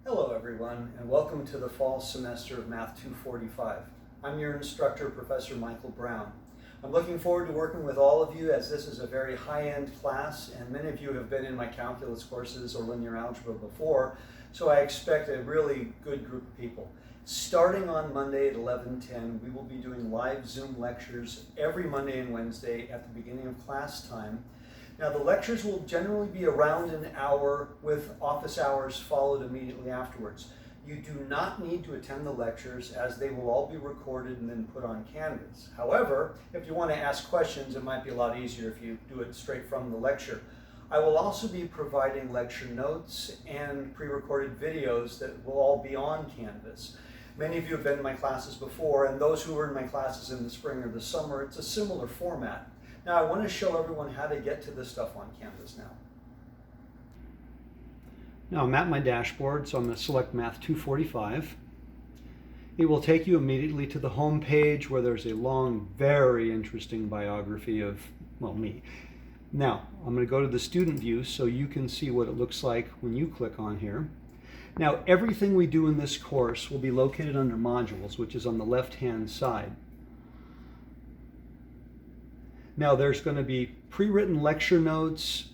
Hello everyone, and welcome to the fall semester of Math 245. I'm your instructor, Professor Michael Brown. I'm looking forward to working with all of you as this is a very high-end class, and many of you have been in my calculus courses or linear algebra before, so I expect a really good group of people. Starting on Monday at 11:10, we will be doing live Zoom lectures every Monday and Wednesday at the beginning of class time. Now the lectures will generally be around an hour with office hours followed immediately afterwards. You do not need to attend the lectures as they will all be recorded and then put on Canvas. However, if you want to ask questions, it might be a lot easier if you do it straight from the lecture. I will also be providing lecture notes and pre-recorded videos that will all be on Canvas. Many of you have been in my classes before, and those who were in my classes in the spring or the summer, it's a similar format. Now I want to show everyone how to get to this stuff on Canvas now. Now I'm at my dashboard, so I'm going to select Math 245. It will take you immediately to the home page where there's a long, very interesting biography of, well, me. Now I'm going to go to the student view so you can see what it looks like when you click on here. Now everything we do in this course will be located under modules, which is on the left-hand side. Now there's going to be pre-written lecture notes,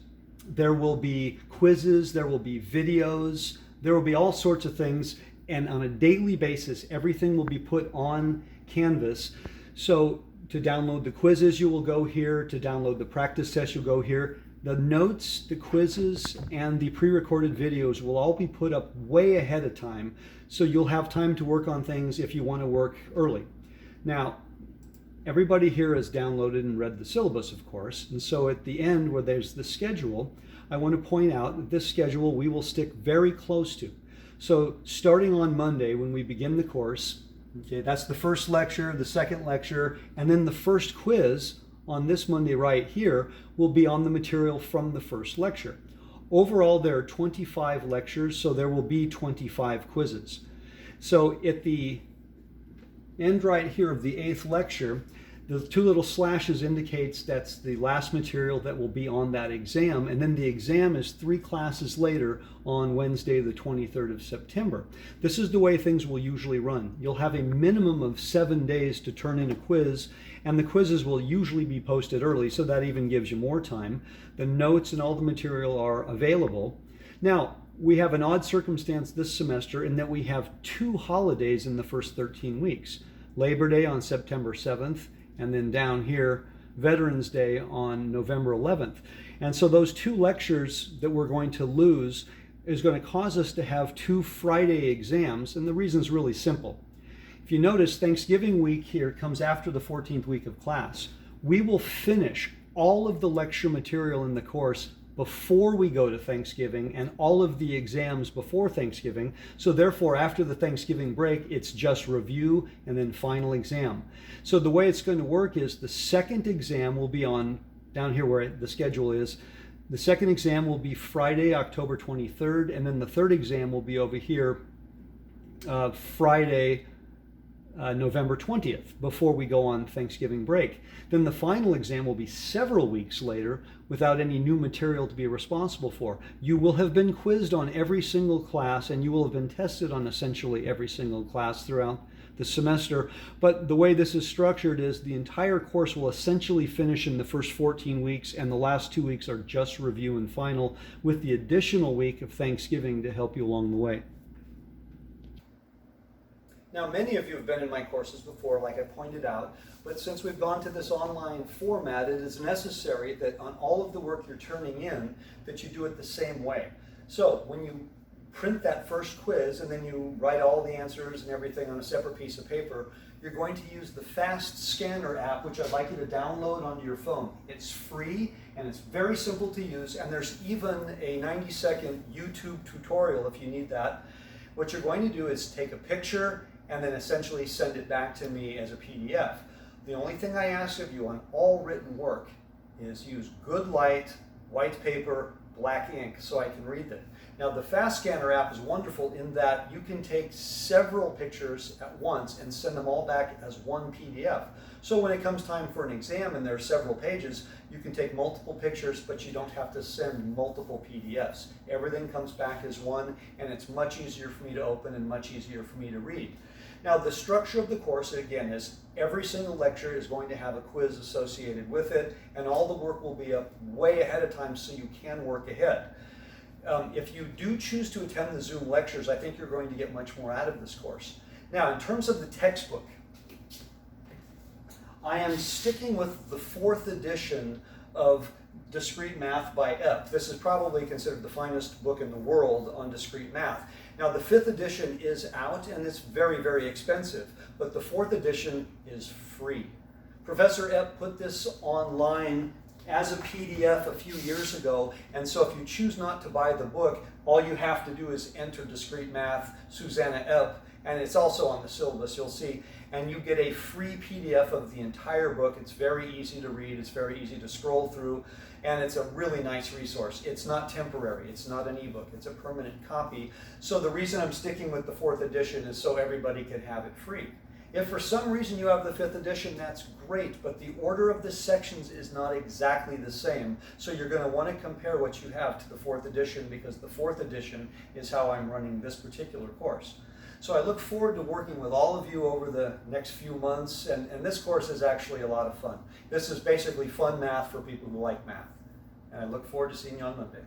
there will be quizzes, there will be videos, there will be all sorts of things, and on a daily basis everything will be put on Canvas. So to download the quizzes you will go here, to download the practice test you'll go here. The notes, the quizzes, and the pre-recorded videos will all be put up way ahead of time, so you'll have time to work on things if you want to work early. Now, everybody here has downloaded and read the syllabus, of course, and so at the end where there's the schedule, I want to point out that this schedule we will stick very close to. So starting on Monday when we begin the course, okay, that's the first lecture, the second lecture, and then the first quiz on this Monday right here will be on the material from the first lecture. Overall, there are 25 lectures, so there will be 25 quizzes. So at the end right here of the 8th lecture, the two little slashes indicates that's the last material that will be on that exam, and then the exam is 3 classes later on Wednesday the 23rd of September. This is the way things will usually run. You'll have a minimum of 7 days to turn in a quiz, and the quizzes will usually be posted early, so that even gives you more time. The notes and all the material are available. Now, we have an odd circumstance this semester in that we have 2 holidays in the first 13 weeks. Labor Day on September 7th, and then down here, Veterans Day on November 11th. And so those 2 lectures that we're going to lose is going to cause us to have 2 Friday exams, and the reason is really simple. If you notice, Thanksgiving week here comes after the 14th week of class. We will finish all of the lecture material in the course before we go to Thanksgiving and all of the exams before Thanksgiving. So therefore, after the Thanksgiving break, it's just review and then final exam. So the way it's going to work is the second exam will be on, down here where the schedule is, the second exam will be Friday, October 23rd, and then the third exam will be over here Friday, November 20th, before we go on Thanksgiving break. Then the final exam will be several weeks later without any new material to be responsible for. You will have been quizzed on every single class, and you will have been tested on essentially every single class throughout the semester. But the way this is structured is the entire course will essentially finish in the first 14 weeks, and the last 2 weeks are just review and final, with the additional week of Thanksgiving to help you along the way. Now, many of you have been in my courses before, like I pointed out, but since we've gone to this online format, it is necessary that on all of the work you're turning in, that you do it the same way. So when you print that first quiz and then you write all the answers and everything on a separate piece of paper, you're going to use the Fast Scanner app, which I'd like you to download onto your phone. It's free and it's very simple to use, and there's even a 90-second YouTube tutorial if you need that. What you're going to do is take a picture and then essentially send it back to me as a PDF. The only thing I ask of you on all written work is use good light, white paper, black ink, so I can read it. Now the Fast Scanner app is wonderful in that you can take several pictures at once and send them all back as one PDF. So when it comes time for an exam and there are several pages, you can take multiple pictures, but you don't have to send multiple PDFs. Everything comes back as one, and it's much easier for me to open and much easier for me to read. Now the structure of the course, again, is every single lecture is going to have a quiz associated with it, and all the work will be up way ahead of time so you can work ahead. If you do choose to attend the Zoom lectures, I think you're going to get much more out of this course. Now, in terms of the textbook, I am sticking with the 4th edition of Discrete Math by Epp. This is probably considered the finest book in the world on discrete math. Now, the 5th edition is out, and it's very, very expensive, but the 4th edition is free. Professor Epp put this online as a PDF a few years ago, and so if you choose not to buy the book, all you have to do is enter Discrete Math, Susanna Epp, and it's also on the syllabus, you'll see, and you get a free PDF of the entire book. It's very easy to read, it's very easy to scroll through, and it's a really nice resource. It's not temporary, it's not an ebook, it's a permanent copy. So the reason I'm sticking with the 4th edition is so everybody can have it free. If for some reason you have the 5th edition, that's great, but the order of the sections is not exactly the same. So you're going to want to compare what you have to the 4th edition, because the 4th edition is how I'm running this particular course. So I look forward to working with all of you over the next few months, and this course is actually a lot of fun. This is basically fun math for people who like math. And I look forward to seeing you on Monday.